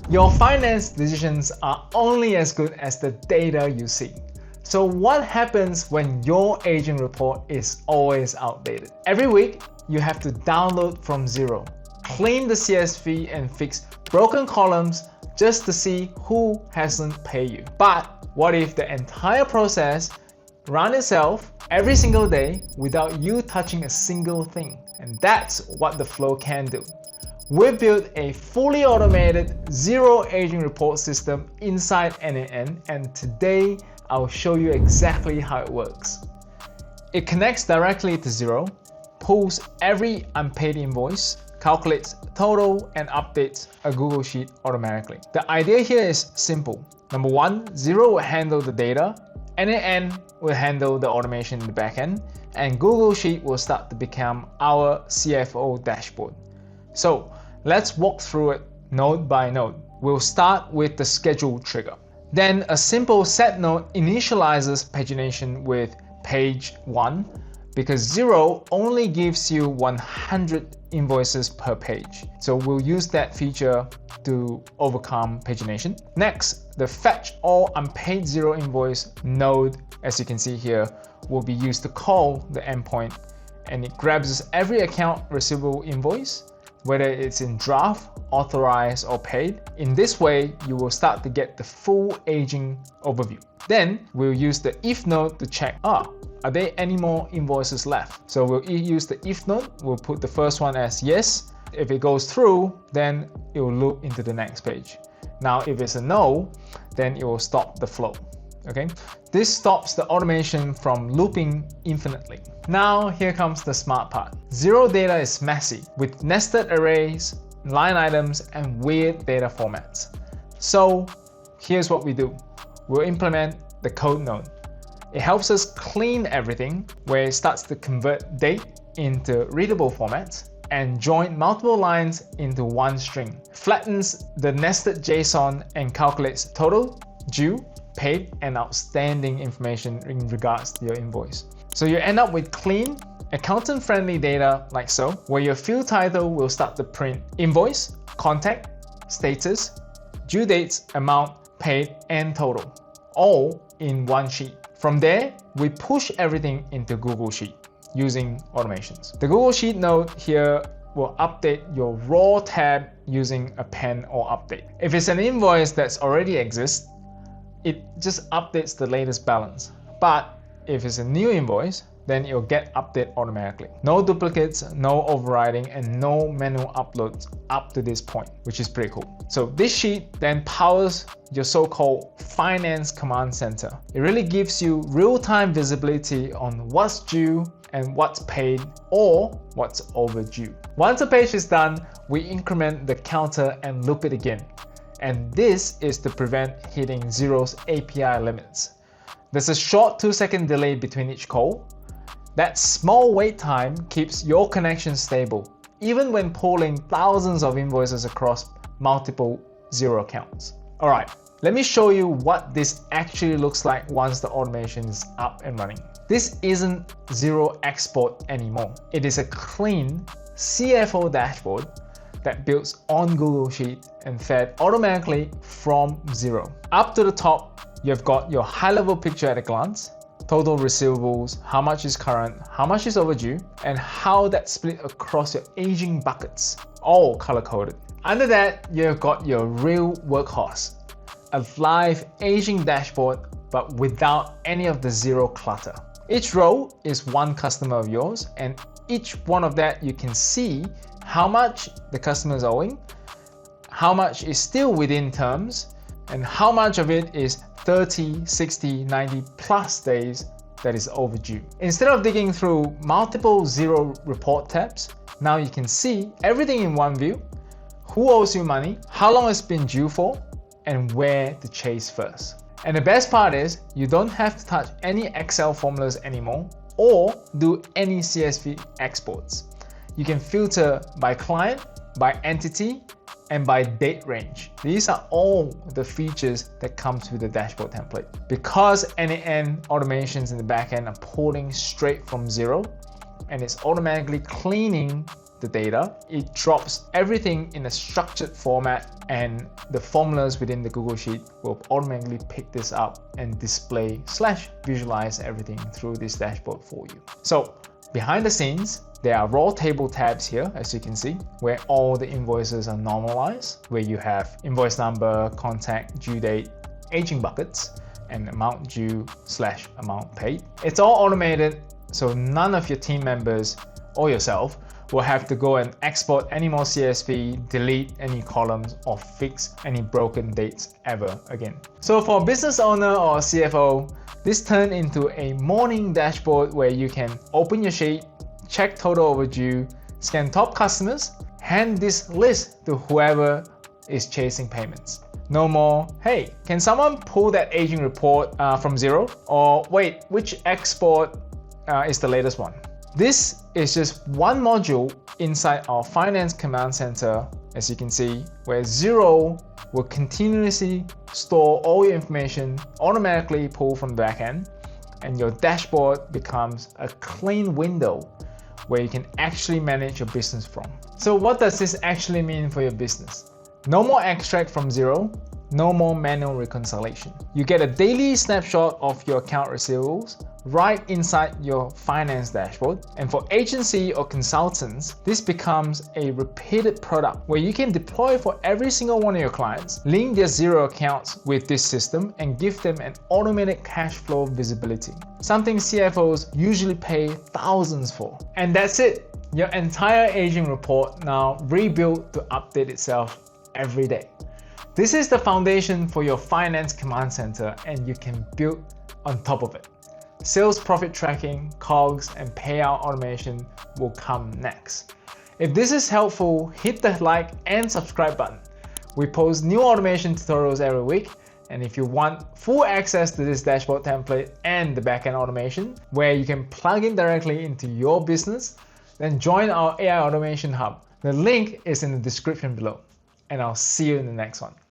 Your finance decisions are only as good as the data you see. So what happens when your aging report is always outdated? Every week, you have to download from Xero, clean the CSV and fix broken columns just to see who hasn't paid you. But what if the entire process ran itself every single day without you touching a single thing? And that's what the flow can do. We've built a fully automated Xero aging report system inside n8n, and today I'll show you exactly how it works. It connects directly to Xero, pulls every unpaid invoice, calculates total, and updates a Google Sheet automatically. The idea here is simple. Number one, Xero will handle the data, n8n will handle the automation in the backend, and Google Sheet will start to become our CFO dashboard. So let's walk through it node by node. We'll start with the schedule trigger. Then a simple set node initializes pagination with page 1 because Xero only gives you 100 invoices per page. So we'll use that feature to overcome pagination. Next, the fetch all unpaid Xero invoice node, as you can see here, will be used to call the endpoint, and it grabs every account receivable invoice, whether it's in draft, authorized, or paid. In this way, you will start to get the full aging overview. Then we'll use the if node to check, are there any more invoices left? So we'll use the if node, we'll put the first one as yes. If it goes through, then it will loop into the next page. Now, if it's a no, then it will stop the flow. Okay, this stops the automation from looping infinitely. Now here comes the smart part. Xero data is messy with nested arrays, line items, and weird data formats. So here's what we do. We'll implement the code node. It helps us clean everything, where it starts to convert date into readable formats and join multiple lines into one string, flattens the nested JSON and calculates total, due, paid, and outstanding information in regards to your invoice. So you end up with clean, accountant-friendly data like so, where your field title will start to print invoice, contact, status, due dates, amount, paid, and total, all in one sheet. From there, we push everything into Google Sheet using automations. The Google Sheet node here will update your raw tab using a pen or update. If it's an invoice that's already exists, it just updates the latest balance. But if it's a new invoice, then it'll get updated automatically. No duplicates, no overriding, and no manual uploads up to this point, which is pretty cool. So this sheet then powers your so-called finance command center. It really gives you real-time visibility on what's due and what's paid or what's overdue. Once a page is done, we increment the counter and loop it again. And this is to prevent hitting Xero's API limits. There's a short 2-second delay between each call. That small wait time keeps your connection stable, even when pulling thousands of invoices across multiple Xero accounts. All right, let me show you what this actually looks like once the automation is up and running. This isn't Xero export anymore. It is a clean CFO dashboard that builds on Google Sheet and fed automatically from Xero. Up to the top, you've got your high-level picture at a glance, total receivables, how much is current, how much is overdue, and how that's split across your aging buckets, all color-coded. Under that, you've got your real workhorse, a live aging dashboard, but without any of the Xero clutter. Each row is one customer of yours, and each one of that you can see how much the customer is owing, how much is still within terms, and how much of it is 30, 60, 90 plus days that is overdue. Instead of digging through multiple Xero report tabs, now you can see everything in one view, who owes you money, how long it's been due for, and where to chase first. And the best part is, you don't have to touch any Excel formulas anymore or do any CSV exports. You can filter by client, by entity, and by date range. These are all the features that comes with the dashboard template. Because n8n automations in the backend are pulling straight from Xero, and it's automatically cleaning the data, it drops everything in a structured format, and the formulas within the Google Sheet will automatically pick this up and display/visualize everything through this dashboard for you. So behind the scenes, there are raw table tabs here, as you can see, where all the invoices are normalized, where you have invoice number, contact, due date, aging buckets, and amount due/amount paid. It's all automated, so none of your team members or yourself will have to go and export any more CSV, delete any columns, or fix any broken dates ever again. So for a business owner or CFO, this turned into a morning dashboard where you can open your sheet, check total overdue, scan top customers, hand this list to whoever is chasing payments. No more, hey, can someone pull that aging report from Xero? Or wait, which export is the latest one? This is just one module inside our finance command center, as you can see, where Xero will continuously store all your information, automatically pull from the backend, and your dashboard becomes a clean window where you can actually manage your business from. So what does this actually mean for your business? No more extract from Xero, no more manual reconciliation. You get a daily snapshot of your account receivables right inside your finance dashboard. And for agency or consultants, this becomes a repeated product where you can deploy for every single one of your clients, link their Xero accounts with this system, and give them an automated cash flow visibility, something CFOs usually pay thousands for. And that's it. Your entire aging report now rebuilt to update itself every day. This is the foundation for your finance command center, and you can build on top of it. Sales profit tracking, COGS, and payout automation will come next. If this is helpful, hit the like and subscribe button. We post new automation tutorials every week, and if you want full access to this dashboard template and the backend automation, where you can plug in directly into your business, then join our AI Automation Hub. The link is in the description below, and I'll see you in the next one.